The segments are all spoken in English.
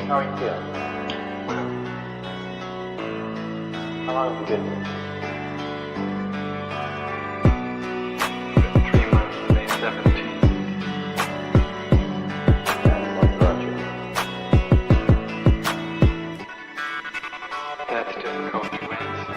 How are you feeling? How long have you been here? 3 months, May 17th. And what brought you? That's difficult to answer.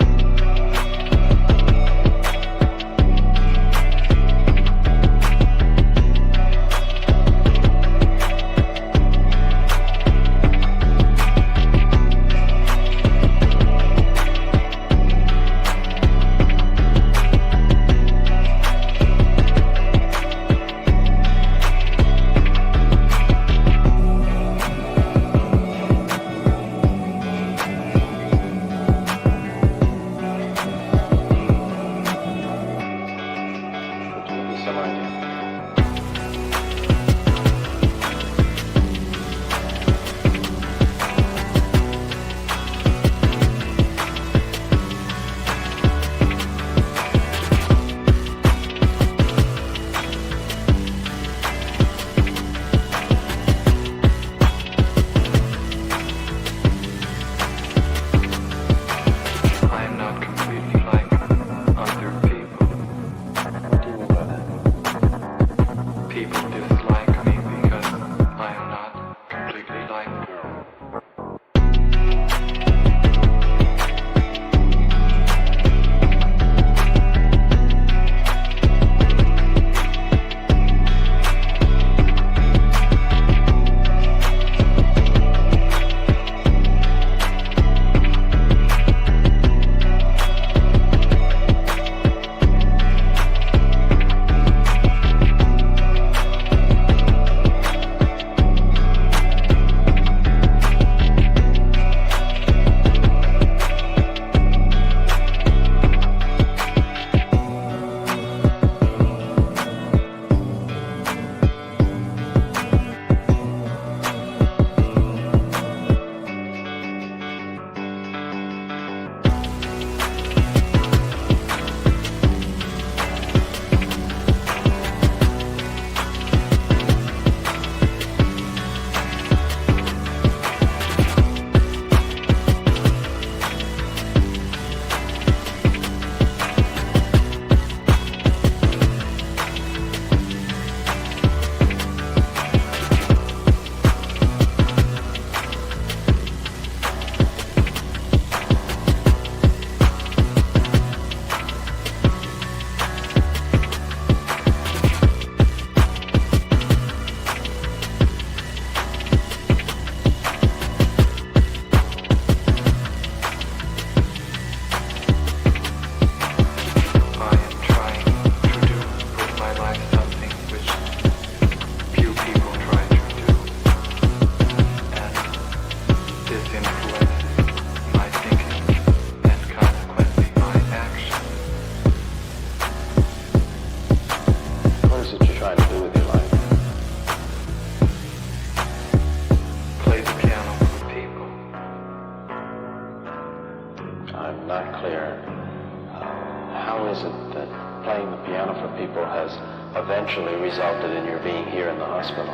Eventually resulted in your being here in the hospital.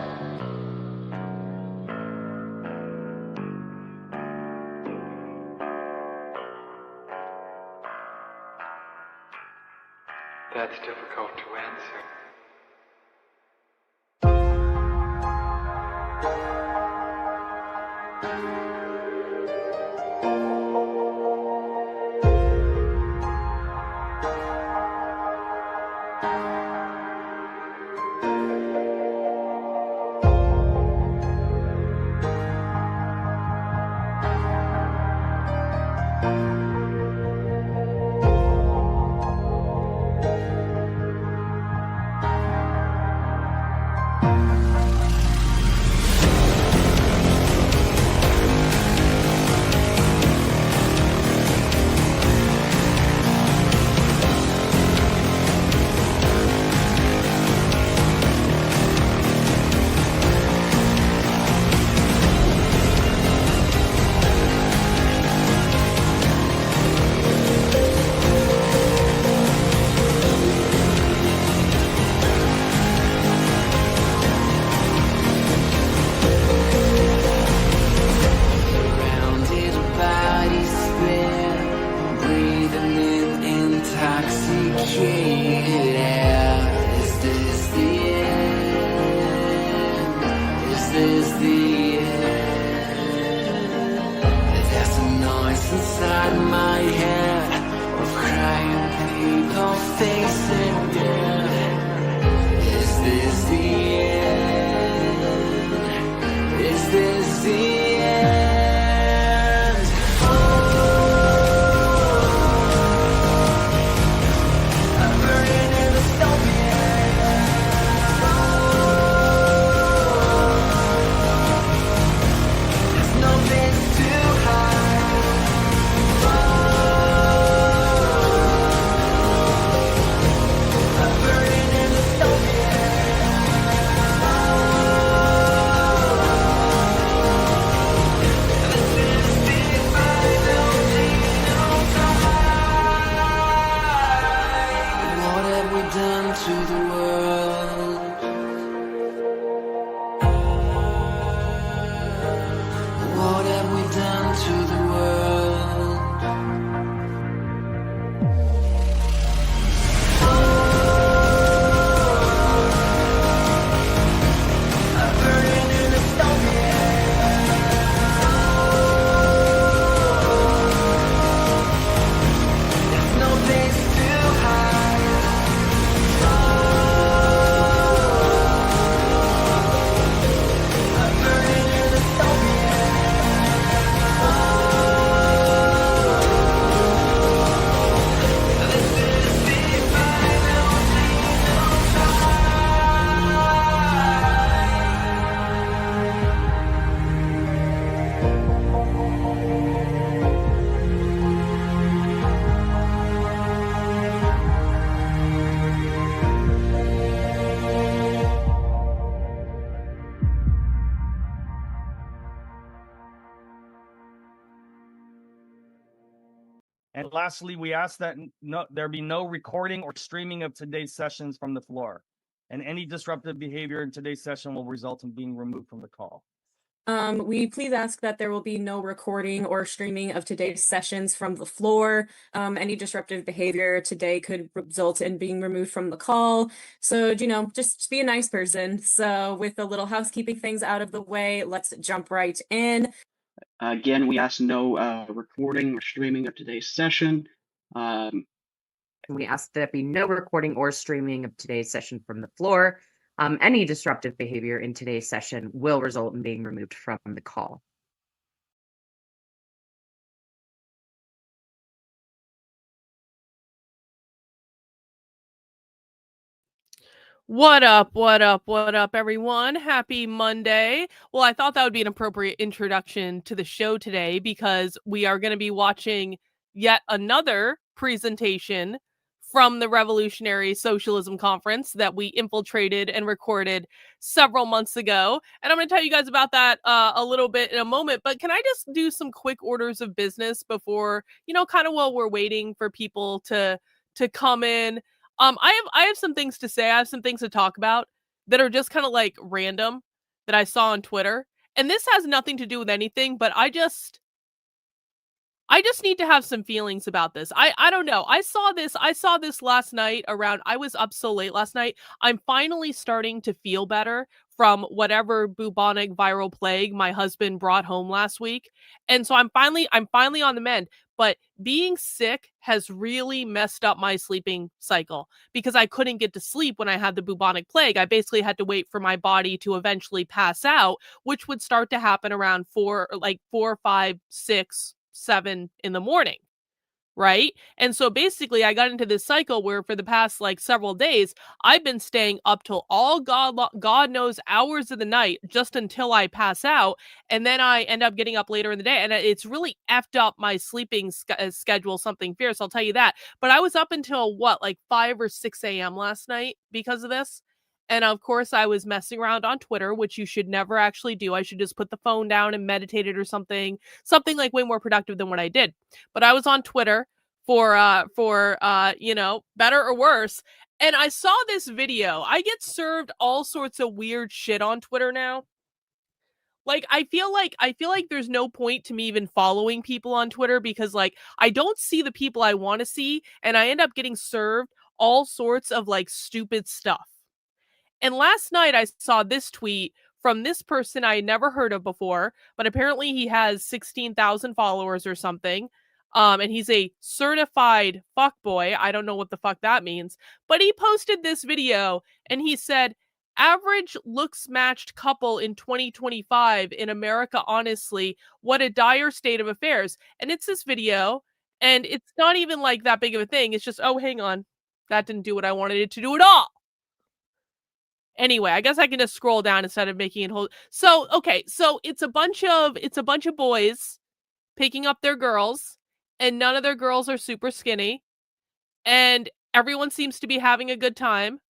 That's difficult to answer. face again. Is this the end? Is this the end? Oh, I'm burning in the stone yet. There's no place to hide. I'm burning in the stone What have we done to the world? What have we done to the world? I'm burning in the stone There's no place to hide. I'm burning in the stone This is the final And lastly, we ask that there be no recording or streaming of today's sessions from the floor. And any disruptive behavior in today's session will result in being removed from the call. We please ask that there will be no recording or streaming of today's sessions from the floor. Any disruptive behavior today could result in being removed from the call. So, just be a nice person. So with the little housekeeping things out of the way, let's jump right in. Again, we ask no recording or streaming of today's session. We ask that there be no recording or streaming of today's session from the floor. Any disruptive behavior in today's session will result in being removed from the call. What up, everyone? Happy Monday. Well, I thought that would be an appropriate introduction to the show today because we are going to be watching yet another presentation from the Revolutionary Socialism Conference that we infiltrated and recorded several months ago. And I'm going to tell you guys about that a little bit in a moment. But can I just do some quick orders of business before, kind of while we're waiting for people to come in? I have some things to say. I have some things to talk about that are just kind of like random that I saw on Twitter. And this has nothing to do with anything, but I just need to have some feelings about this. I don't know. I saw this last night I was up so late last night. I'm finally starting to feel better from whatever bubonic viral plague my husband brought home last week. And so I'm finally on the mend. But being sick has really messed up my sleeping cycle because I couldn't get to sleep when I had the bubonic plague. I basically had to wait for my body to eventually pass out, which would start to happen around 4, 5, 6, 7 in the morning. Right? And so basically I got into this cycle where for the past several days, I've been staying up till all God knows hours of the night just until I pass out. And then I end up getting up later in the day. And it's really effed up my sleeping schedule, something fierce. I'll tell you that. But I was up until 5 or 6 a.m. last night because of this. And of course, I was messing around on Twitter, which you should never actually do. I should just put the phone down and meditate it or something like way more productive than what I did. But I was on Twitter for better or worse. And I saw this video. I get served all sorts of weird shit on Twitter now. I feel like there's no point to me even following people on Twitter because I don't see the people I want to see, and I end up getting served all sorts of stupid stuff. And last night I saw this tweet from this person I had never heard of before, but apparently he has 16,000 followers or something. And he's a certified fuckboy. I don't know what the fuck that means, but he posted this video and he said, average looks matched couple in 2025 in America, honestly, what a dire state of affairs. And it's this video, and it's not even like that big of a thing. It's just, oh, hang on, that didn't do what I wanted it to do at all. Anyway, I guess I can just scroll down instead of making it whole. So, okay, so it's a bunch of boys picking up their girls, and none of their girls are super skinny, and everyone seems to be having a good time.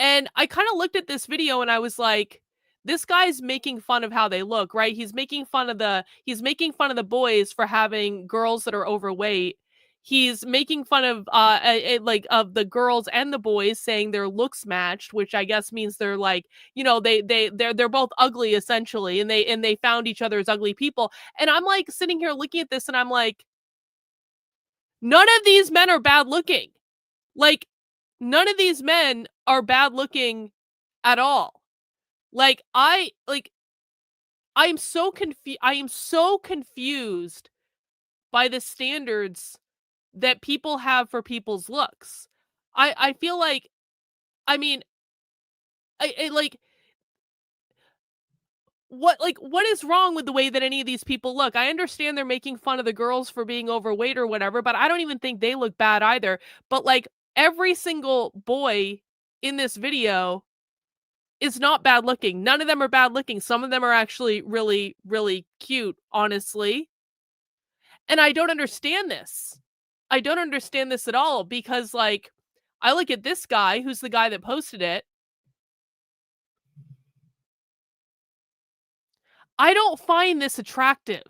And I kind of looked at this video and I was like, this guy's making fun of how they look, right? He's making fun of the boys for having girls that are overweight. He's making fun of of the girls and the boys, saying their looks matched, which I guess means they're like, they're both ugly essentially, and they found each other as ugly people. And I'm like sitting here looking at this and I'm like, none of these men are bad looking. Like, none of these men are bad looking at all. Like, I am so confused by the standards that people have for people's looks. I feel like, I mean, I like, what is wrong with the way that any of these people look? I understand they're making fun of the girls for being overweight or whatever, but I don't even think they look bad either. But like, every single boy in this video is not bad looking. None of them are bad looking. Some of them are actually really, really cute, honestly. And I don't understand this. I don't understand this at all, because like, I look at this guy, who's the guy that posted it. I don't find this attractive.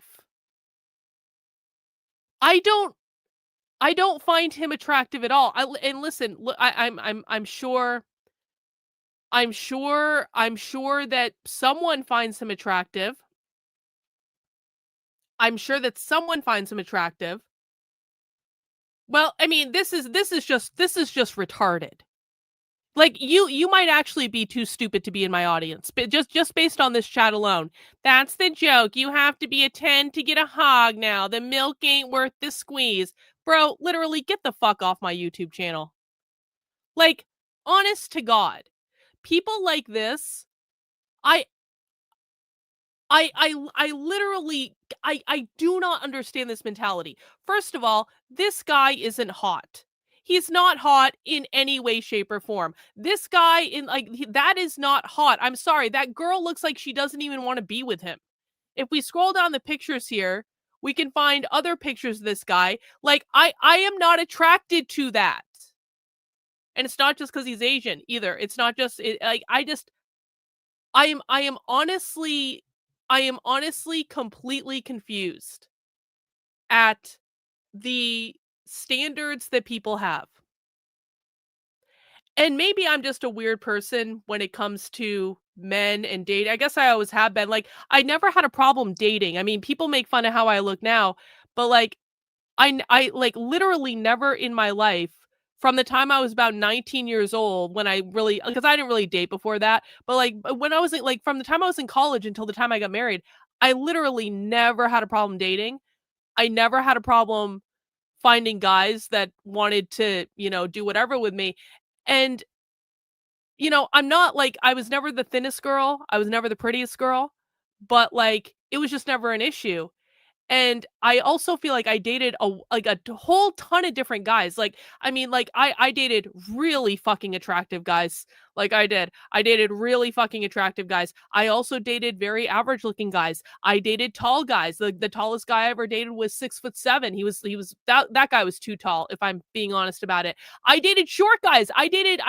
I don't find him attractive at all. And listen, I'm sure that someone finds him attractive. I'm sure that someone finds him attractive. Well, I mean, this is just retarded. Like, you might actually be too stupid to be in my audience, but just based on this chat alone. That's the joke. You have to be a 10 to get a hog now. The milk ain't worth the squeeze. Bro, literally, get the fuck off my YouTube channel. Like, honest to God, people like this, I literally, I do not understand this mentality. First of all, this guy isn't hot. He's not hot in any way, shape, or form. This guy that is not hot. I'm sorry. That girl looks like she doesn't even want to be with him. If we scroll down the pictures here, we can find other pictures of this guy. Like, I am not attracted to that. And it's not just because he's Asian either. It's not just, I am honestly completely confused at the standards that people have. And maybe I'm just a weird person when it comes to men and dating. I guess I always have been. Like, I never had a problem dating. I mean, people make fun of how I look now, but like, I like literally never in my life, from the time I was about 19 years old, when I really, because I didn't really date before that, but like when I was like, from the time I was in college until the time I got married, I literally never had a problem dating. I never had a problem finding guys that wanted to, do whatever with me. And, I'm not like, I was never the thinnest girl. I was never the prettiest girl, but like, it was just never an issue. And I also feel like I dated a whole ton of different guys. Like, I mean, like, I dated really fucking attractive guys. Like, I dated really fucking attractive guys. I also dated very average looking guys. I dated tall guys. The tallest guy I ever dated was 6'7". He was that guy was too tall, if I'm being honest about it. I dated short guys. I dated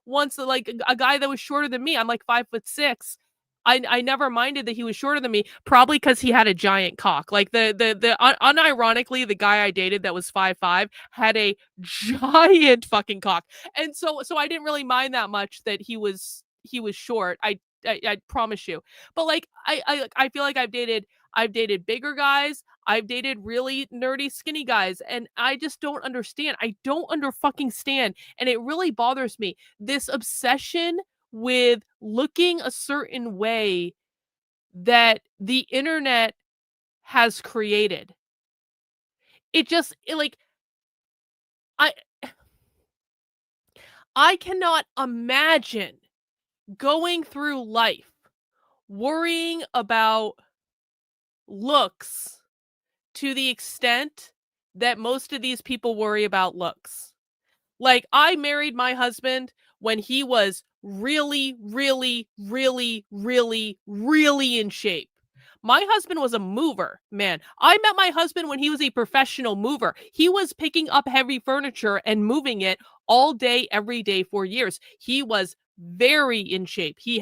once, like, a guy that was shorter than me. I'm like 5'6". I never minded that he was shorter than me, probably because he had a giant cock. Like, unironically, the guy I dated that was 5'5" had a giant fucking cock, and so I didn't really mind that much that he was short. I promise you. But like, I feel like I've dated bigger guys. I've dated really nerdy skinny guys, and I just don't understand. I don't fucking stand, and it really bothers me, this obsession with looking a certain way that the internet has created. like I cannot imagine going through life worrying about looks to the extent that most of these people worry about looks. Like, I married my husband when he was really, really, really, really, really in shape. My husband was a mover, man. I met my husband when he was a professional mover. He was picking up heavy furniture and moving it all day, every day for years. He was very in shape. He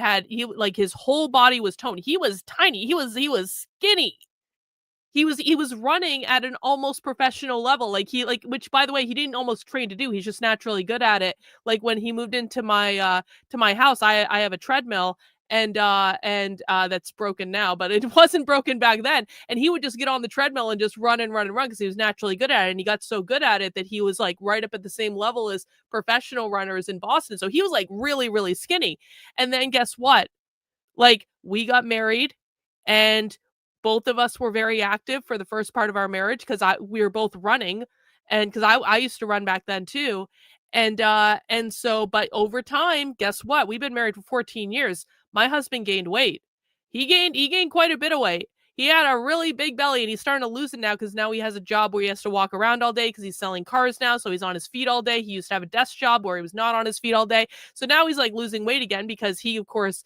like his whole body was toned. He was tiny. He was skinny. He was running at an almost professional level. Which, by the way, he didn't almost train to do. He's just naturally good at it. Like, when he moved into my house, I have a treadmill, and that's broken now, but it wasn't broken back then. And he would just get on the treadmill and just run and run and run because he was naturally good at it. And he got so good at it that he was like right up at the same level as professional runners in Boston. So he was like really, really skinny. And then guess what? Like, we got married, and both of us were very active for the first part of our marriage because we were both running, and because I used to run back then too. And so, but over time, guess what? We've been married for 14 years. My husband gained weight. He gained quite a bit of weight. He had a really big belly, and he's starting to lose it now because now he has a job where he has to walk around all day because he's selling cars now. So he's on his feet all day. He used to have a desk job where he was not on his feet all day. So now he's like losing weight again because he, of course,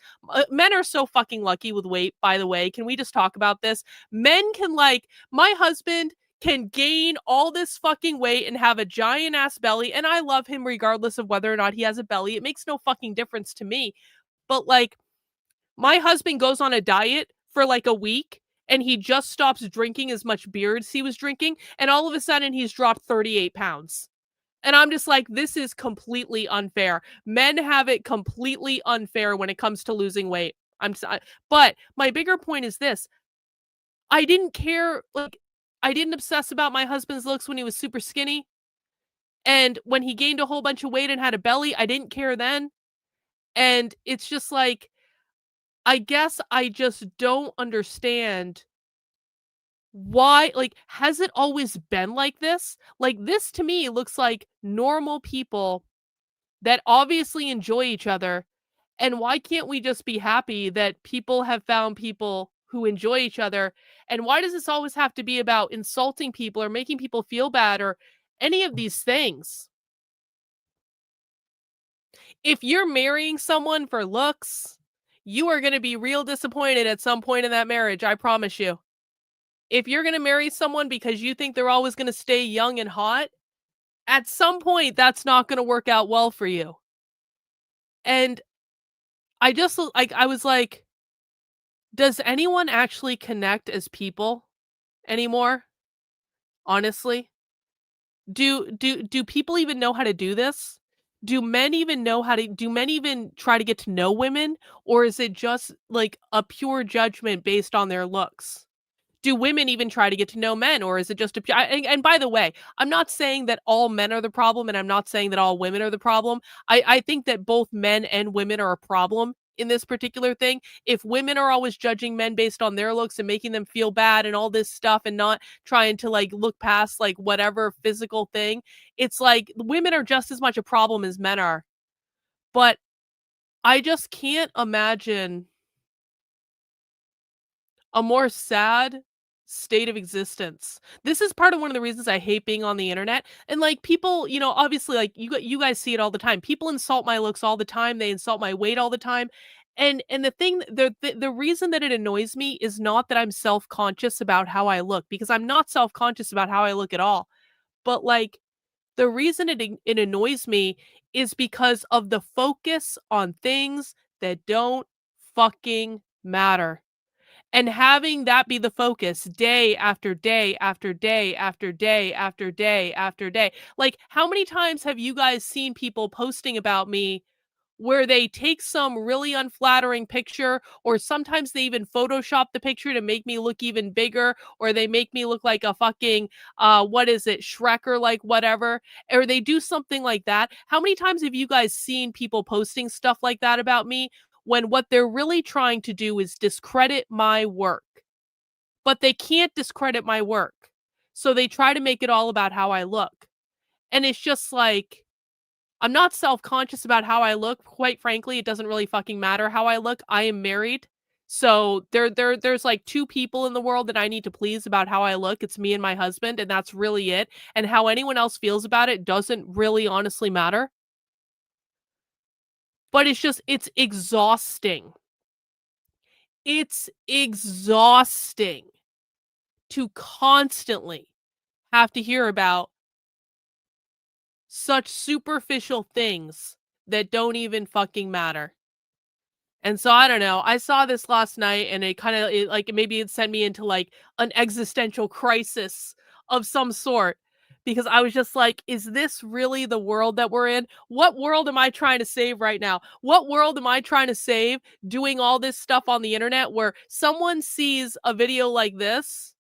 men are so fucking lucky with weight, by the way. Can we just talk about this? Men can, like, my husband can gain all this fucking weight and have a giant ass belly, and I love him regardless of whether or not he has a belly. It makes no fucking difference to me. But, like, my husband goes on a diet for like a week, and he just stops drinking as much beer as he was drinking, and all of a sudden he's dropped 38 pounds. And I'm just like, this is completely unfair. Men have it completely unfair when it comes to losing weight. But my bigger point is this. I didn't care, like, I didn't obsess about my husband's looks when he was super skinny. And when he gained a whole bunch of weight and had a belly, I didn't care then. And it's just like, I guess I just don't understand why, like, has it always been like this? Like, this to me looks like normal people that obviously enjoy each other. And why can't we just be happy that people have found people who enjoy each other? And why does this always have to be about insulting people or making people feel bad or any of these things? If you're marrying someone for looks, you are going to be real disappointed at some point in that marriage, I promise you. If you're going to marry someone because you think they're always going to stay young and hot, at some point that's not going to work out well for you. And I was like, does anyone actually connect as people anymore? Honestly? Do people even know how to do this? Do men even try to get to know women? Or is it just like a pure judgment based on their looks? Do women even try to get to know men, or is it just and by the way, I'm not saying that all men are the problem, and I'm not saying that all women are the problem. I think that both men and women are a problem in this particular thing. If women are always judging men based on their looks and making them feel bad and all this stuff and not trying to like look past like whatever physical thing, it's like women are just as much a problem as men are. But I just can't imagine a more sad state of existence. This is part of one of the reasons I hate being on the internet. And like people, you know, obviously like you guys see it all the time. People insult my looks all the time. They insult my weight all the time. And the reason that it annoys me is not that I'm self-conscious about how I look, because I'm not self-conscious about how I look at all. But like the reason it annoys me is because of the focus on things that don't fucking matter. And having that be the focus day after day after day after day after day after day. Like, how many times have you guys seen people posting about me where they take some really unflattering picture, or sometimes they even Photoshop the picture to make me look even bigger, or they make me look like a fucking, what is it, Shrek or like whatever, or they do something like that? How many times have you guys seen people posting stuff like that about me, when what they're really trying to do is discredit my work? But they can't discredit my work. So they try to make it all about how I look. And it's just like, I'm not self-conscious about how I look. Quite frankly, it doesn't really fucking matter how I look. I am married. So there's like two people in the world that I need to please about how I look. It's me and my husband, and that's really it. And how anyone else feels about it doesn't really honestly matter. But it's exhausting. It's exhausting to constantly have to hear about such superficial things that don't even fucking matter. And so I don't know. I saw this last night and it kind of like maybe it sent me into like an existential crisis of some sort, because I was just like, is this really the world that we're in? What world am I trying to save right now? What world am I trying to save doing all this stuff on the internet where someone sees a video like this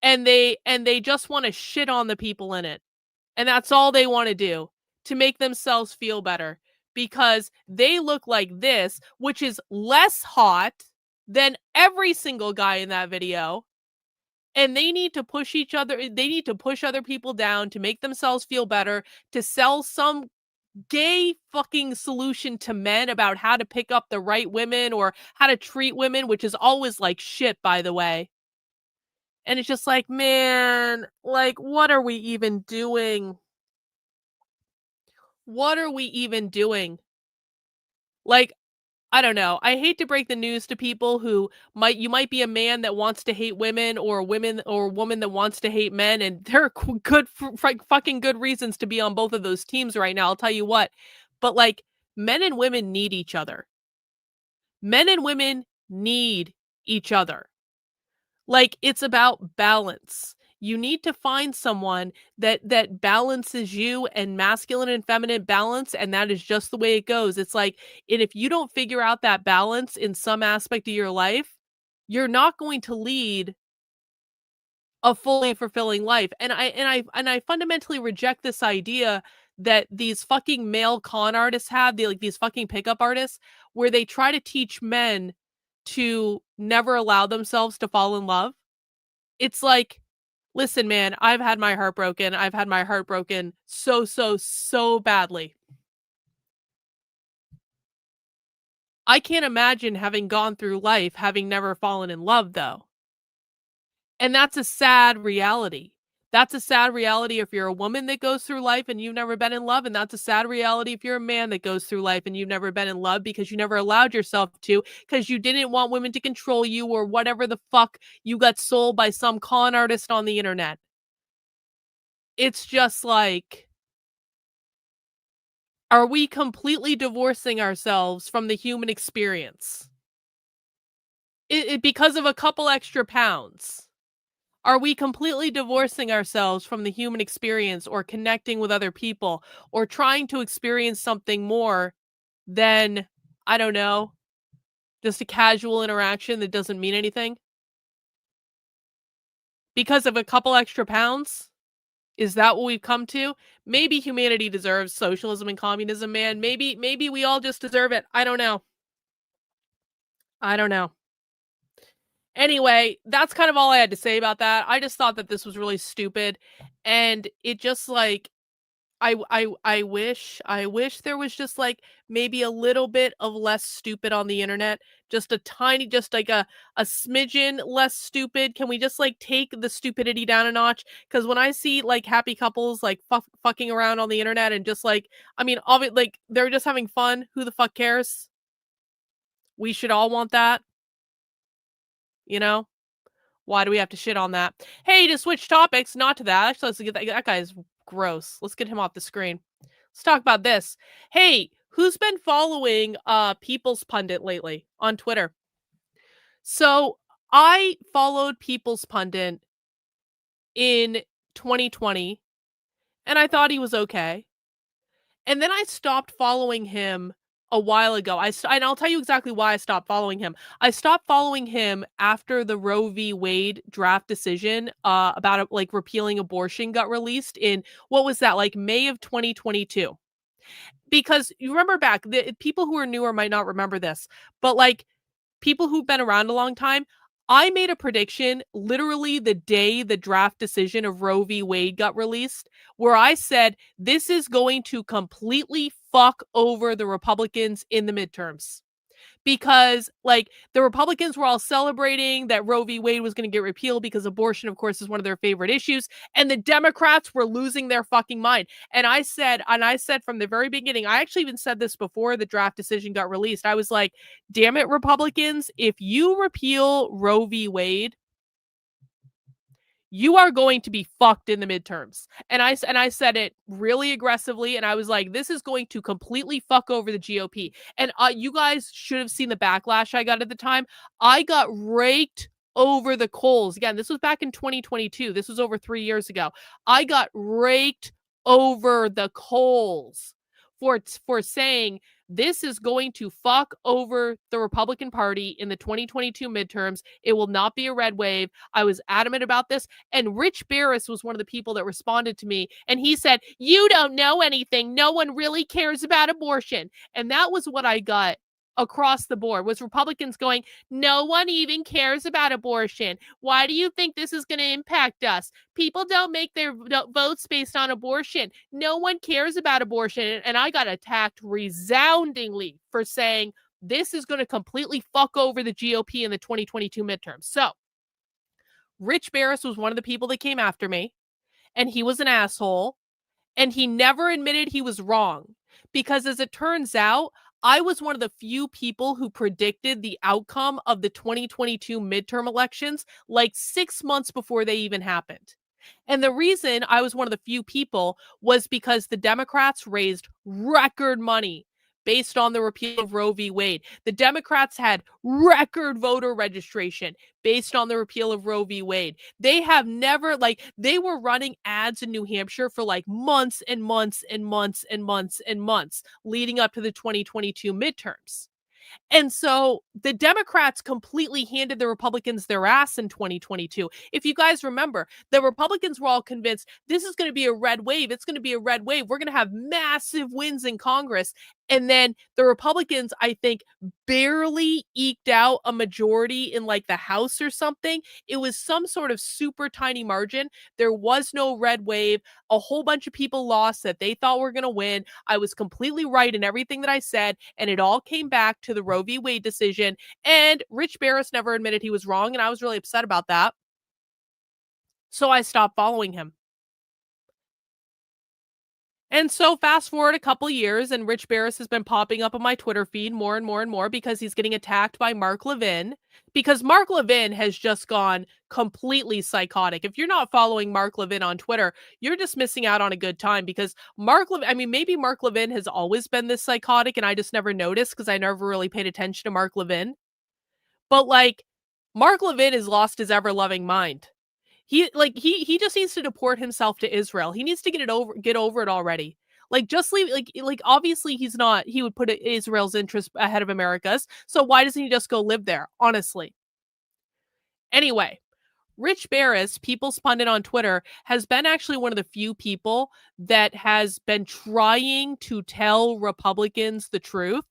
and they just want to shit on the people in it? And that's all they want to do to make themselves feel better, because they look like this, which is less hot than every single guy in that video. And they need to push each other. They need to push other people down to make themselves feel better, to sell some gay fucking solution to men about how to pick up the right women or how to treat women, which is always like shit, by the way. And it's just like, man, like, what are we even doing? What are we even doing? Like, I don't know. I hate to break the news to people who you might be a man that wants to hate women, or a woman that wants to hate men, and there are good fucking good reasons to be on both of those teams right now, I'll tell you what. But like, men and women need each other. Men and women need each other. Like, it's about balance. You need to find someone that balances you, and masculine and feminine balance, and that is just the way it goes. It's like, and if you don't figure out that balance in some aspect of your life, you're not going to lead a fully fulfilling life. And I fundamentally reject this idea that these fucking male con artists have, these fucking pickup artists, where they try to teach men to never allow themselves to fall in love. It's like, listen, man, I've had my heart broken. I've had my heart broken so badly. I can't imagine having gone through life having never fallen in love, though. And that's a sad reality. That's a sad reality if you're a woman that goes through life and you've never been in love. And that's a sad reality if you're a man that goes through life and you've never been in love, because you never allowed yourself to, because you didn't want women to control you, or whatever the fuck you got sold by some con artist on the internet. It's just like, are we completely divorcing ourselves from the human experience? Because of a couple extra pounds? Are we completely divorcing ourselves from the human experience, or connecting with other people, or trying to experience something more than, I don't know, just a casual interaction that doesn't mean anything? Because of a couple extra pounds? Is that what we've come to? Maybe humanity deserves socialism and communism, man. Maybe we all just deserve it. I don't know. I don't know. Anyway, that's kind of all I had to say about that. I just thought that this was really stupid, and it just like, I wish there was just like maybe a little bit of less stupid on the internet, just a tiny, just like a smidgen less stupid. Can we just like take the stupidity down a notch? Because when I see like happy couples like fucking around on the internet, and just like, I mean, like, they're just having fun. Who the fuck cares? We should all want that. You know? Why do we have to shit on that? Hey, to switch topics, not to that. Actually, let's get that guy's gross. Let's get him off the screen. Let's talk about this. Hey, who's been following People's Pundit lately on Twitter? So I followed People's Pundit in 2020, and I thought he was okay. And then I stopped following him a while ago. And I'll tell you exactly why I stopped following him. I stopped following him after the Roe v. Wade draft decision about like repealing abortion got released in, what was that, like May of 2022. Because you remember back, the people who are newer might not remember this, but like people who've been around a long time, I made a prediction literally the day the draft decision of Roe v. Wade got released, where I said this is going to completely fuck over the Republicans in the midterms. Because, like, the Republicans were all celebrating that Roe v. Wade was going to get repealed because abortion, of course, is one of their favorite issues. And the Democrats were losing their fucking mind. And I said from the very beginning, I actually even said this before the draft decision got released. I was like, damn it, Republicans, if you repeal Roe v. Wade, you are going to be fucked in the midterms. And I said it really aggressively, and I was like, this is going to completely fuck over the GOP. And you guys should have seen the backlash I got at the time. I got raked over the coals. Again, this was back in 2022. This was over 3 years ago. I got raked over the coals for saying this is going to fuck over the Republican Party in the 2022 midterms. It will not be a red wave. I was adamant about this. And Rich Barris was one of the people that responded to me. And he said, you don't know anything. No one really cares about abortion. And that was what I got across the board, was Republicans going, no one even cares about abortion. Why do you think this is going to impact us? People don't make their votes based on abortion. No one cares about abortion. And I got attacked resoundingly for saying this is going to completely fuck over the GOP in the 2022 midterms. So Rich Barris was one of the people that came after me, and he was an asshole, and he never admitted he was wrong, because as it turns out, I was one of the few people who predicted the outcome of the 2022 midterm elections like 6 months before they even happened. And the reason I was one of the few people was because the Democrats raised record money based on the repeal of Roe v. Wade. The Democrats had record voter registration based on the repeal of Roe v. Wade. They have never, they were running ads in New Hampshire for months and months and months and months and months leading up to the 2022 midterms. And so the Democrats completely handed the Republicans their ass in 2022. If you guys remember, the Republicans were all convinced this is going to be a red wave. It's going to be a red wave. We're going to have massive wins in Congress. And then the Republicans, I think, barely eked out a majority in the House or something. It was some sort of super tiny margin. There was no red wave. A whole bunch of people lost that they thought were going to win. I was completely right in everything that I said. And it all came back to the Roe v. Wade decision. And Rich Barris never admitted he was wrong. And I was really upset about that. So I stopped following him. And so fast forward a couple years, and Rich Barris has been popping up on my Twitter feed more and more and more because he's getting attacked by Mark Levin, because Mark Levin has just gone completely psychotic. If you're not following Mark Levin on Twitter, you're just missing out on a good time, because maybe Mark Levin has always been this psychotic and I just never noticed because I never really paid attention to Mark Levin. But Mark Levin has lost his ever-loving mind. He just needs to deport himself to Israel. He needs to get over it already. Just leave, obviously he would put Israel's interest ahead of America's. So why doesn't he just go live there? Honestly. Anyway, Rich Barris, People's Pundit on Twitter, has been actually one of the few people that has been trying to tell Republicans the truth.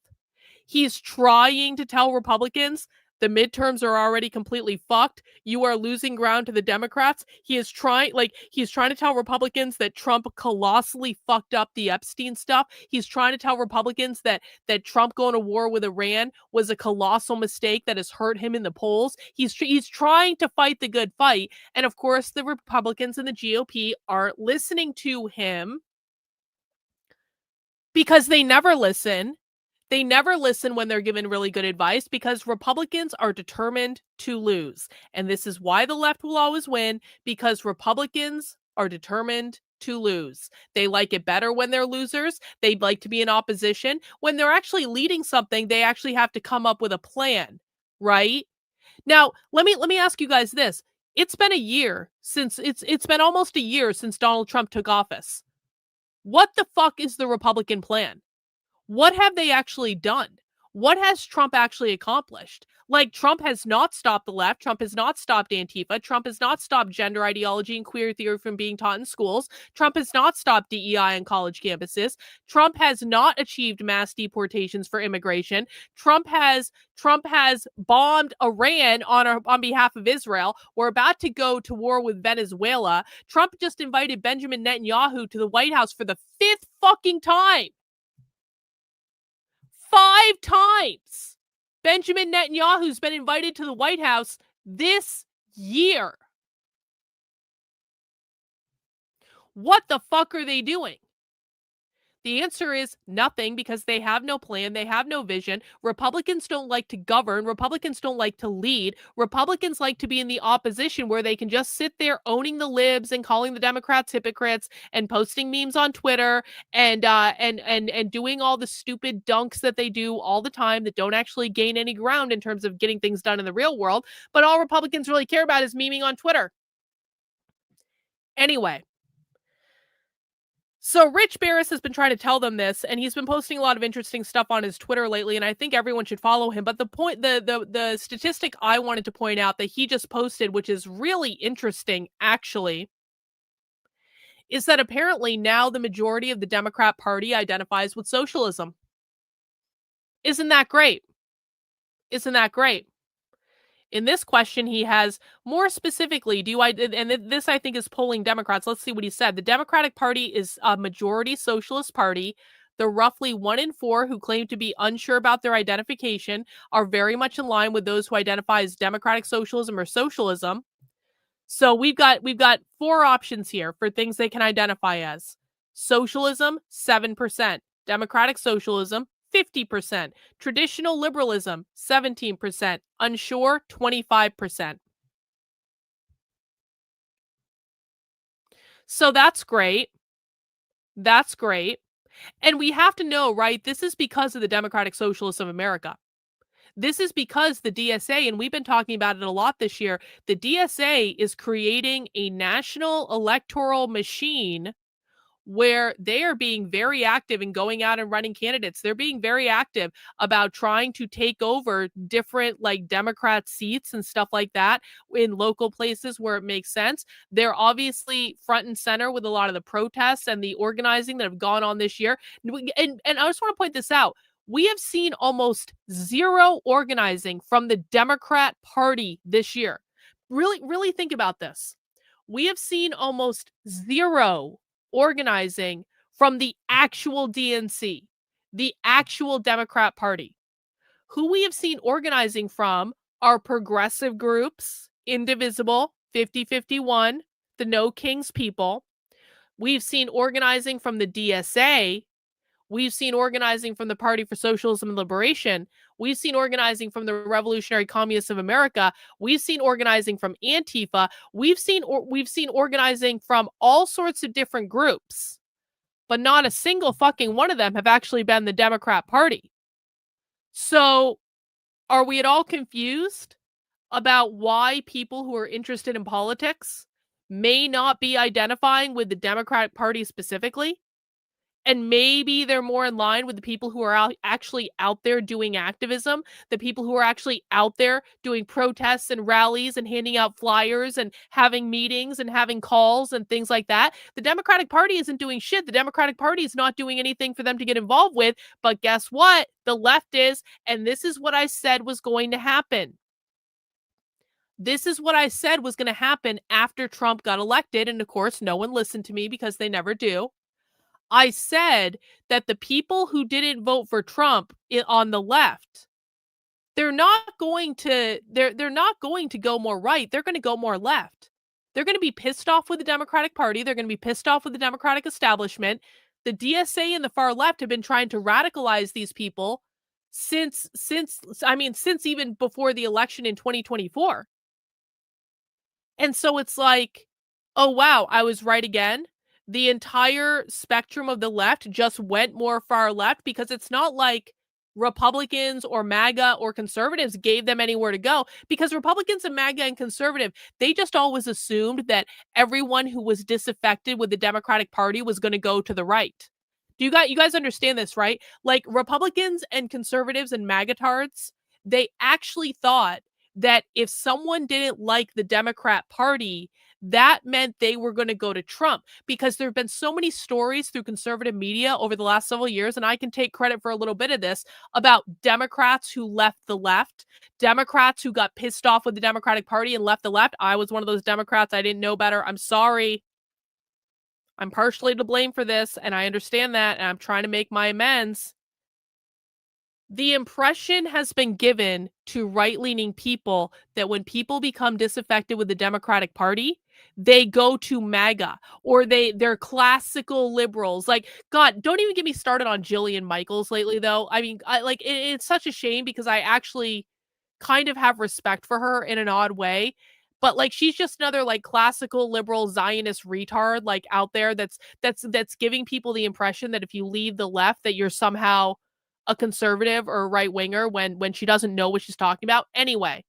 He's trying to tell Republicans the midterms are already completely fucked. You are losing ground to the Democrats. He's trying to tell Republicans that Trump colossally fucked up the Epstein stuff. He's trying to tell Republicans that Trump going to war with Iran was a colossal mistake that has hurt him in the polls. He's trying to fight the good fight. And of course, the Republicans and the GOP aren't listening to him because they never listen. They never listen when they're given really good advice, because Republicans are determined to lose. And this is why the left will always win, because Republicans are determined to lose. They like it better when they're losers. They'd like to be in opposition. When they're actually leading something, they actually have to come up with a plan, right? Now, let me ask you guys this. It's been it's been almost a year since Donald Trump took office. What the fuck is the Republican plan? What have they actually done? What has Trump actually accomplished? Like, Trump has not stopped the left. Trump has not stopped Antifa. Trump has not stopped gender ideology and queer theory from being taught in schools. Trump has not stopped DEI on college campuses. Trump has not achieved mass deportations for immigration. Trump has bombed Iran on behalf of Israel. We're about to go to war with Venezuela. Trump just invited Benjamin Netanyahu to the White House for the 5th fucking time. 5 times Benjamin Netanyahu's been invited to the White House this year. What the fuck are they doing? The answer is nothing, because they have no plan. They have no vision. Republicans don't like to govern. Republicans don't like to lead. Republicans like to be in the opposition, where they can just sit there owning the libs and calling the Democrats hypocrites and posting memes on Twitter and doing all the stupid dunks that they do all the time that don't actually gain any ground in terms of getting things done in the real world. But all Republicans really care about is memeing on Twitter. Anyway. So Rich Barris has been trying to tell them this, and he's been posting a lot of interesting stuff on his Twitter lately, and I think everyone should follow him. But the statistic I wanted to point out that he just posted, which is really interesting, actually, is that apparently now the majority of the Democrat Party identifies with socialism. Isn't that great? Isn't that great? In this question, he has more specifically, this I think is polling Democrats. Let's see what he said. The Democratic Party is a majority socialist party. The roughly 1 in 4 who claim to be unsure about their identification are very much in line with those who identify as democratic socialism or socialism. So we've got 4 options here for things they can identify as. Socialism, 7%. Democratic socialism, 50%. Traditional liberalism, 17%. Unsure, 25%. So that's great. That's great. And we have to know, right, this is because of the Democratic Socialists of America. This is because the DSA, and we've been talking about it a lot this year, the DSA is creating a national electoral machine where they are being very active in going out and running candidates. They're being very active about trying to take over different like Democrat seats and stuff like that in local places where it makes sense. They're obviously front and center with a lot of the protests and the organizing that have gone on this year. And I just want to point this out. We have seen almost zero organizing from the Democrat Party this year. Really, really think about this. We have seen almost zero organizing from the actual DNC, the actual Democrat Party. Who we have seen organizing from are progressive groups, Indivisible, 5051, the No Kings People. We've seen organizing from the DSA. We've seen organizing from the Party for Socialism and Liberation. We've seen organizing from the Revolutionary Communists of America. We've seen organizing from Antifa. We've seen organizing from all sorts of different groups. But not a single fucking one of them have actually been the Democrat Party. So are we at all confused about why people who are interested in politics may not be identifying with the Democratic Party specifically? And maybe they're more in line with the people who are actually out there doing activism, the people who are actually out there doing protests and rallies and handing out flyers and having meetings and having calls and things like that. The Democratic Party isn't doing shit. The Democratic Party is not doing anything for them to get involved with. But guess what? The left is, and this is what I said was going to happen. This is what I said was going to happen after Trump got elected. And of course, no one listened to me because they never do. I said that the people who didn't vote for Trump on the left, they're not going to go more right. They're going to go more left. They're going to be pissed off with the Democratic Party. They're going to be pissed off with the Democratic establishment. The DSA and the far left have been trying to radicalize these people since even before the election in 2024. And so it's like, oh wow, I was right again. The entire spectrum of the left just went more far left, because it's not like Republicans or MAGA or conservatives gave them anywhere to go, because Republicans and MAGA and conservative, they just always assumed that everyone who was disaffected with the Democratic Party was going to go to the right. You guys understand this, right? Like Republicans and conservatives and magatards, they actually thought that if someone didn't like the Democrat Party, that meant they were going to go to Trump, because there have been so many stories through conservative media over the last several years, and I can take credit for a little bit of this, about Democrats who left the left, Democrats who got pissed off with the Democratic Party and left the left. I was one of those Democrats. I didn't know better. I'm sorry. I'm partially to blame for this, and I understand that, and I'm trying to make my amends. The impression has been given to right-leaning people that when people become disaffected with the Democratic Party, they go to MAGA, or they're classical liberals. Like, God, don't even get me started on Jillian Michaels lately, though. I mean, it's such a shame, because I actually kind of have respect for her in an odd way. But like, she's just another like classical liberal Zionist retard like out there that's giving people the impression that if you leave the left that you're somehow a conservative or a right winger when she doesn't know what she's talking about. Anyway,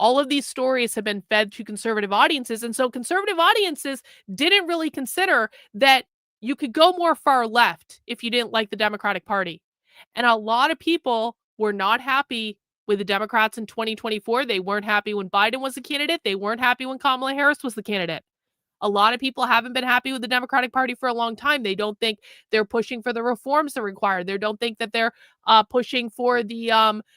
all of these stories have been fed to conservative audiences, and so conservative audiences didn't really consider that you could go more far left if you didn't like the Democratic Party. And a lot of people were not happy with the Democrats in 2024. They weren't happy when Biden was the candidate. They weren't happy when Kamala Harris was the candidate. A lot of people haven't been happy with the Democratic Party for a long time. They don't think they're pushing for the reforms that are required. They don't think that they're pushing for the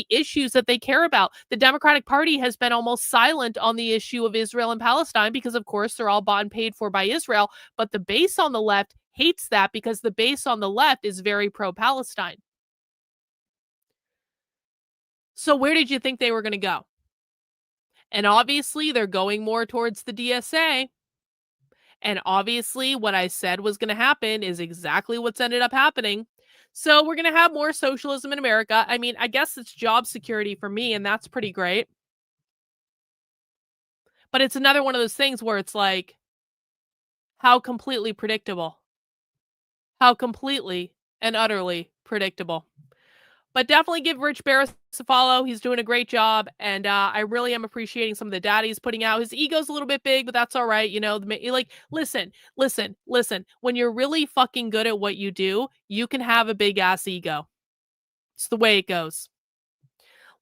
issues that they care about. The Democratic Party has been almost silent on the issue of Israel and Palestine because, of course, they're all bought and paid for by Israel. But the base on the left hates that, because the base on the left is very pro-Palestine. So where did you think they were going to go? And obviously, they're going more towards the DSA. And obviously, what I said was going to happen is exactly what's ended up happening. So we're going to have more socialism in America. I mean, I guess it's job security for me, and that's pretty great. But it's another one of those things where it's like, how completely predictable. How completely and utterly predictable. But definitely give Rich Barris a follow. He's doing a great job, and I really am appreciating some of the data he's putting out. His ego's a little bit big, but that's all right. You know, like, listen. When you're really fucking good at what you do, you can have a big-ass ego. It's the way it goes.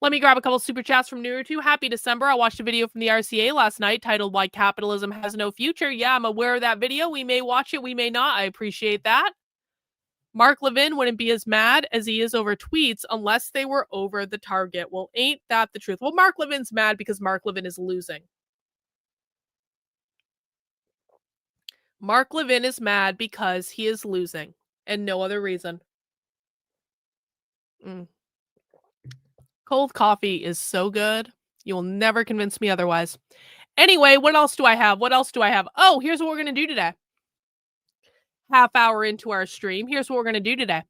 Let me grab a couple super chats from Naruto. Happy December. I watched a video from the RCA last night titled Why Capitalism Has No Future. Yeah, I'm aware of that video. We may watch it, we may not. I appreciate that. Mark Levin wouldn't be as mad as he is over tweets unless they were over the target. Well, ain't that the truth? Well, Mark Levin's mad because Mark Levin is losing. Mark Levin is mad because he is losing, and no other reason. Cold coffee is so good. You will never convince me otherwise. Anyway, what else do I have? Oh, here's what we're going to do today. Half hour into our stream, here's what we're going to do today.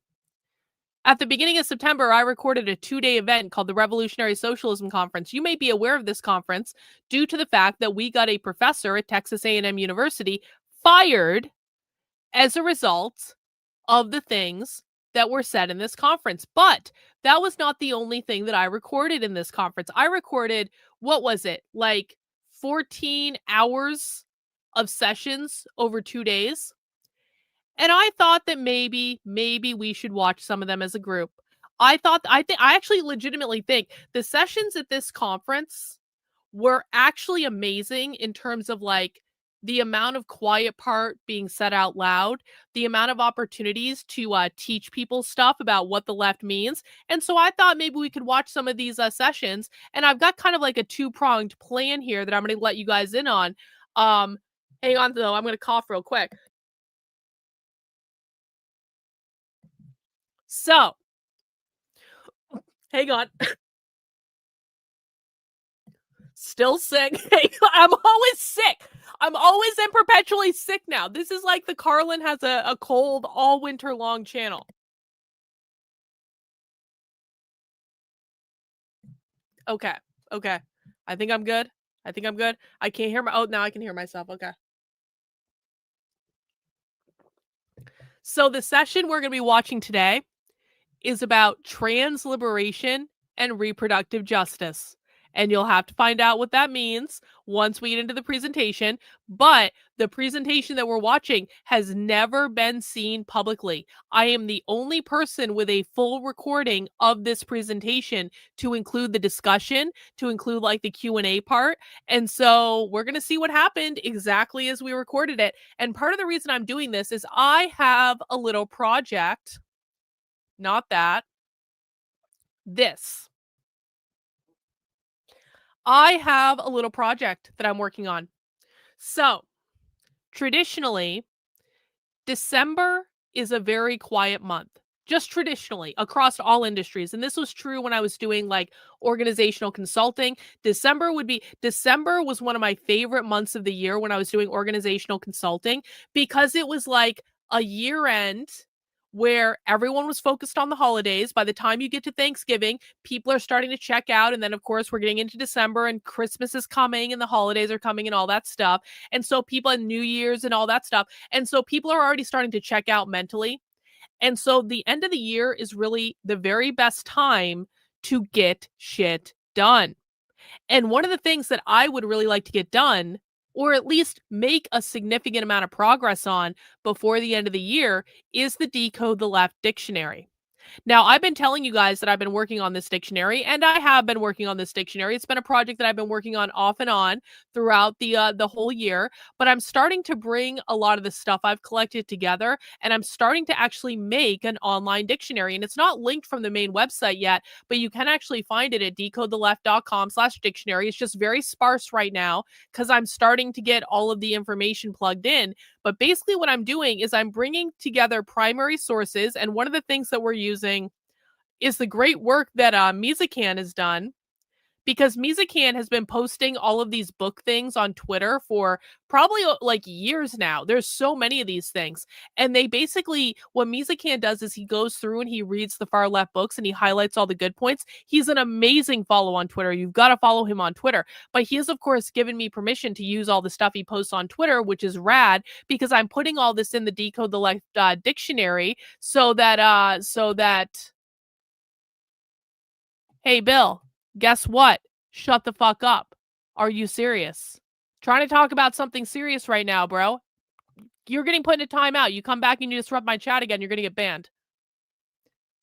At the beginning of September, I recorded a 2-day event called the Revolutionary Socialism Conference. You may be aware of this conference due to the fact that we got a professor at Texas A&M University fired as a result of the things that were said in this conference. But that was not the only thing that I recorded in this conference. I recorded, what was it, like 14 hours of sessions over 2 days. And I thought that maybe we should watch some of them as a group. I actually legitimately think the sessions at this conference were actually amazing in terms of like the amount of quiet part being said out loud, the amount of opportunities to teach people stuff about what the left means. And so I thought maybe we could watch some of these sessions. And I've got kind of like a two-pronged plan here that I'm going to let you guys in on. Hang on though, I'm going to cough real quick. So, hang on. Still sick. I'm always sick. I'm always and perpetually sick now. This is like the Karlyn has a cold all winter long channel. Okay. I think I'm good. I can't hear now I can hear myself. Okay. So the session we're going to be watching today is about trans liberation and reproductive justice. And you'll have to find out what that means once we get into the presentation. But the presentation that we're watching has never been seen publicly. I am the only person with a full recording of this presentation to include the discussion, to include like the Q&A part. And so we're going to see what happened exactly as we recorded it. And part of the reason I'm doing this is I have a little project, not that, this. I have a little project that I'm working on. So, traditionally, December is a very quiet month, just traditionally across all industries. And this was true when I was doing like organizational consulting. December was one of my favorite months of the year when I was doing organizational consulting, because it was like a year end where everyone was focused on the holidays. By the time you get to Thanksgiving, people are starting to check out. And then, of course, we're getting into December and Christmas is coming and the holidays are coming and all that stuff. And so people, and New Year's and all that stuff. And so people are already starting to check out mentally. And so the end of the year is really the very best time to get shit done. And one of the things that I would really like to get done, or at least make a significant amount of progress on before the end of the year, is the Decode the Left dictionary. Now, I've been telling you guys that I've been working on this dictionary, and I have been working on this dictionary. It's been a project that I've been working on off and on throughout the whole year, but I'm starting to bring a lot of the stuff I've collected together, and I'm starting to actually make an online dictionary. And it's not linked from the main website yet, but you can actually find it at decodetheleft.com/dictionary. It's just very sparse right now because I'm starting to get all of the information plugged in. But basically what I'm doing is I'm bringing together primary sources, and one of the things that we're using is the great work that Mizakan has done, because Mizakan has been posting all of these book things on Twitter for probably like years now. There's so many of these things. And they basically, what Mizakan does is he goes through and he reads the far left books and he highlights all the good points. He's an amazing follow on Twitter. You've got to follow him on Twitter. But he has, of course, given me permission to use all the stuff he posts on Twitter, which is rad, because I'm putting all this in the Decode the Left dictionary so that, hey, Bill, guess what? Shut the fuck up. Are you serious? Trying to talk about something serious right now, bro. You're getting put in a timeout. You come back and you disrupt my chat again, you're going to get banned.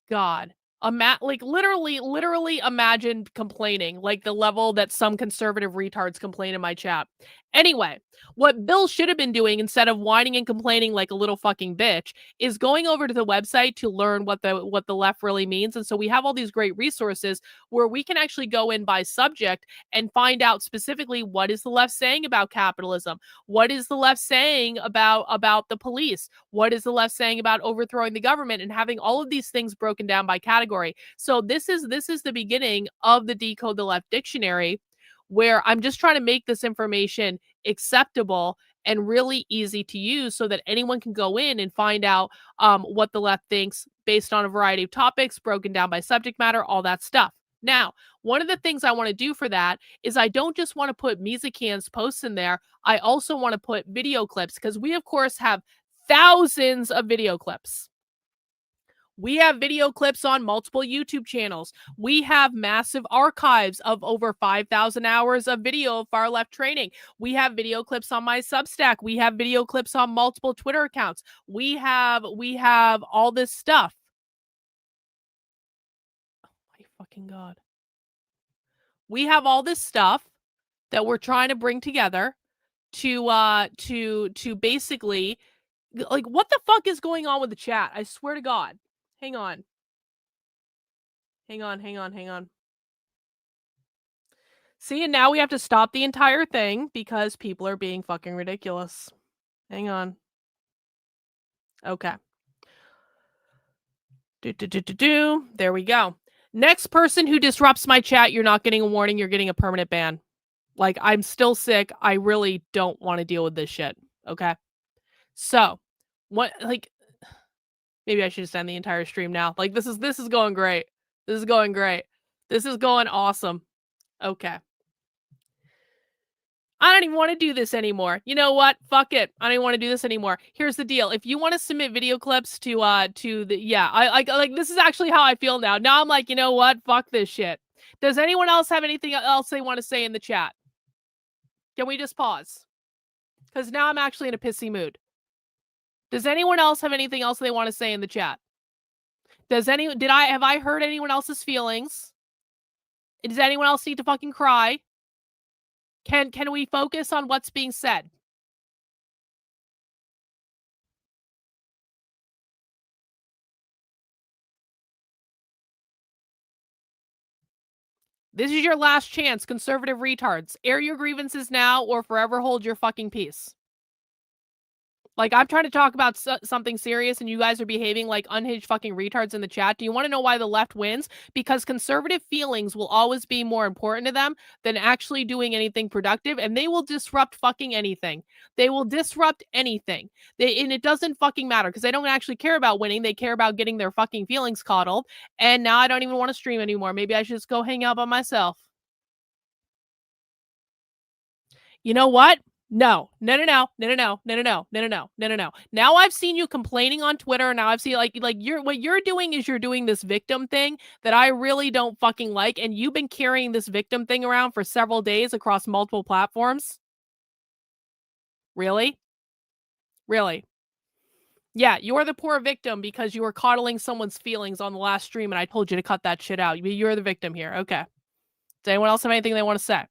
God. Like literally imagine complaining, like the level that some conservative retards complain in my chat. Anyway, what Bill should have been doing instead of whining and complaining like a little fucking bitch is going over to the website to learn what the left really means. And so we have all these great resources where we can actually go in by subject and find out specifically what is the left saying about capitalism? What is the left saying about the police? What is the left saying about overthrowing the government? And having all of these things broken down by category. So this is the beginning of the Decode the Left dictionary, where I'm just trying to make this information acceptable and really easy to use so that anyone can go in and find out what the left thinks based on a variety of topics, broken down by subject matter, all that stuff. Now, one of the things I want to do for that is I don't just want to put Mizakan's posts in there. I also want to put video clips, because we, of course, have thousands of video clips. We have video clips on multiple YouTube channels. We have massive archives of over 5,000 hours of video of far left training. We have video clips on my Substack. We have video clips on multiple Twitter accounts. We have all this stuff. Oh my fucking God. We have all this stuff that we're trying to bring together to basically, like, what the fuck is going on with the chat? I swear to God. Hang on. See, and now we have to stop the entire thing because people are being fucking ridiculous. Hang on. Okay. There we go. Next person who disrupts my chat, you're not getting a warning. You're getting a permanent ban. Like, I'm still sick. I really don't want to deal with this shit. Okay. So, what, like, maybe I should just end the entire stream now. Like, this is going great. This is going great. This is going awesome. Okay. I don't even want to do this anymore. You know what? Fuck it. I don't even want to do this anymore. Here's the deal. If you want to submit video clips to the, yeah, I like this is actually how I feel now. Now I'm like, you know what? Fuck this shit. Does anyone else have anything else they want to say in the chat? Can we just pause? Because now I'm actually in a pissy mood. Does anyone else have anything else they want to say in the chat? Have I hurt anyone else's feelings? Does anyone else need to fucking cry? Can we focus on what's being said? This is your last chance, conservative retards. Air your grievances now or forever hold your fucking peace. Like, I'm trying to talk about something serious and you guys are behaving like unhinged fucking retards in the chat. Do you want to know why the left wins? Because conservative feelings will always be more important to them than actually doing anything productive, and they will disrupt fucking anything. They will disrupt anything. And it doesn't fucking matter because they don't actually care about winning. They care about getting their fucking feelings coddled. And now I don't even want to stream anymore. Maybe I should just go hang out by myself. You know what? No. Now I've seen you complaining on Twitter. Now I've seen what you're doing is you're doing this victim thing that I really don't fucking like. And you've been carrying this victim thing around for several days across multiple platforms. Really? Yeah, you're the poor victim because you were coddling someone's feelings on the last stream and I told you to cut that shit out. You're the victim here. Okay. Does anyone else have anything they want to say?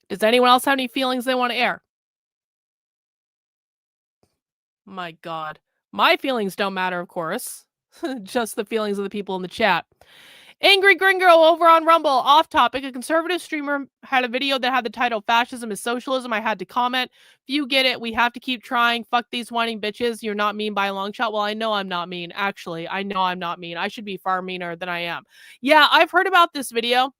Does anyone else have any feelings they want to air? My God. My feelings don't matter, of course. Just the feelings of the people in the chat. Angry Gringo over on Rumble. Off topic. A conservative streamer had a video that had the title Fascism is Socialism. I had to comment. If you get it, we have to keep trying. Fuck these whining bitches. You're not mean by a long shot. Well, I know I'm not mean. Actually, I know I'm not mean. I should be far meaner than I am. Yeah, I've heard about this video.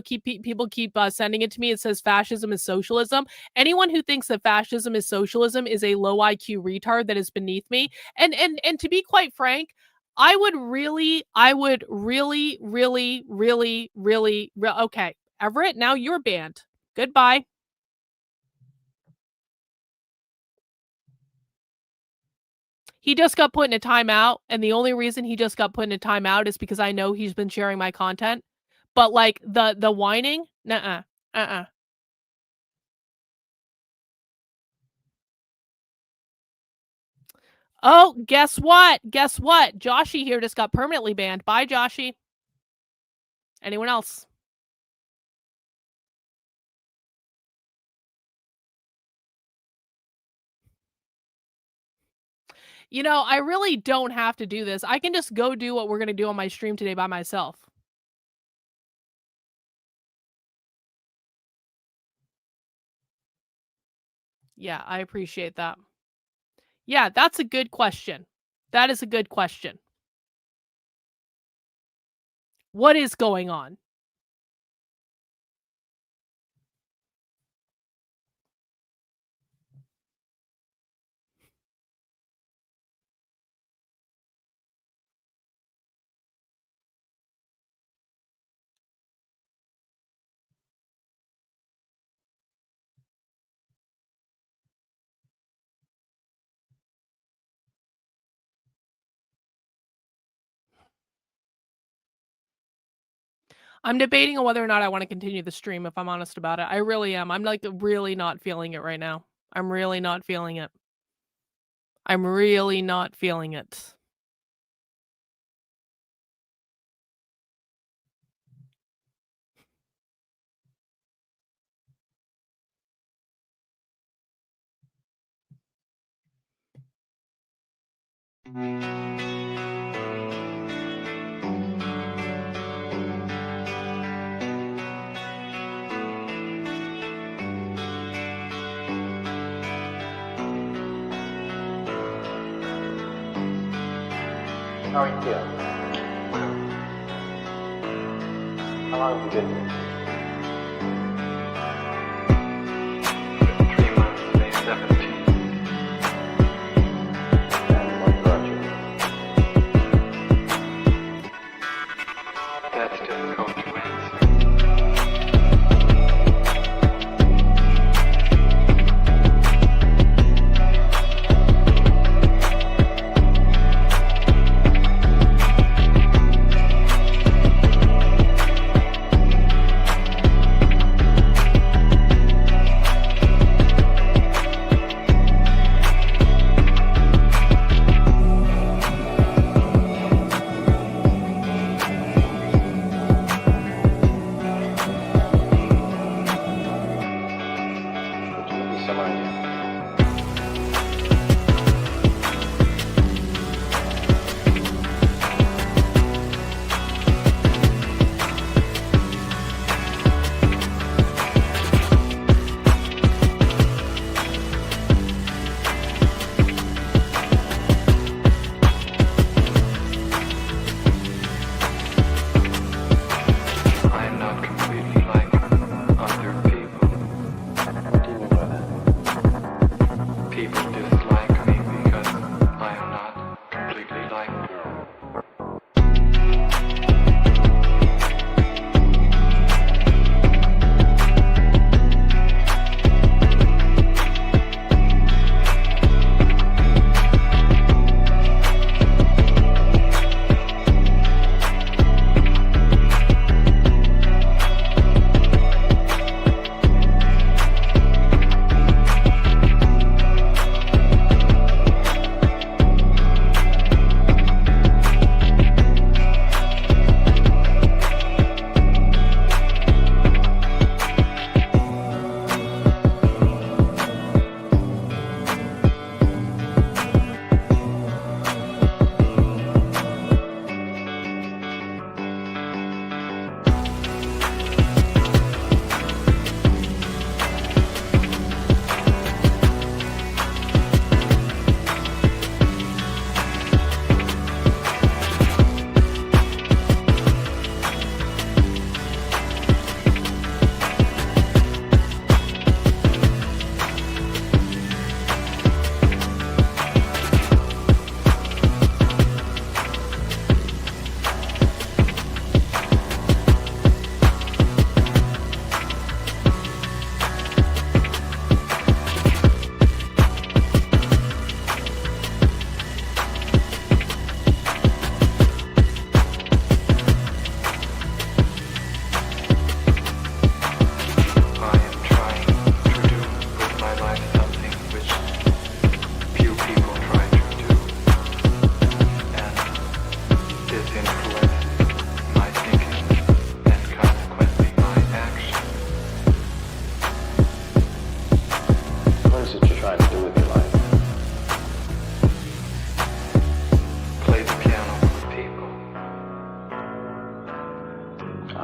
People keep sending it to me. It says fascism is socialism. Anyone who thinks that fascism is socialism is a low IQ retard that is beneath me. And to be quite frank, I would really, okay. Everett, now you're banned. Goodbye. He just got put in a timeout, and the only reason he just got put in a timeout is because I know he's been sharing my content. But like the whining, Oh, guess what? Joshy here just got permanently banned. Bye, Joshy. Anyone else? You know, I really don't have to do this. I can just go do what we're going to do on my stream today by myself. Yeah, I appreciate that. Yeah, that's a good question. That is a good question. What is going on? I'm debating on whether or not I want to continue the stream, if I'm honest about it. I really am. I'm like really not feeling it right now. I'm really not feeling it. How are you feeling? How long have you been here? 3 months, May 17th. And what brought you? That's difficult to answer.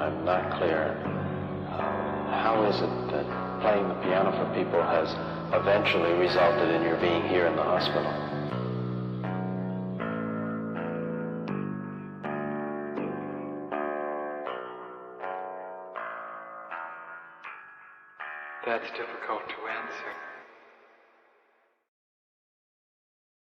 I'm not clear. How is it that playing the piano for people has eventually resulted in your being here in the hospital? That's difficult to answer.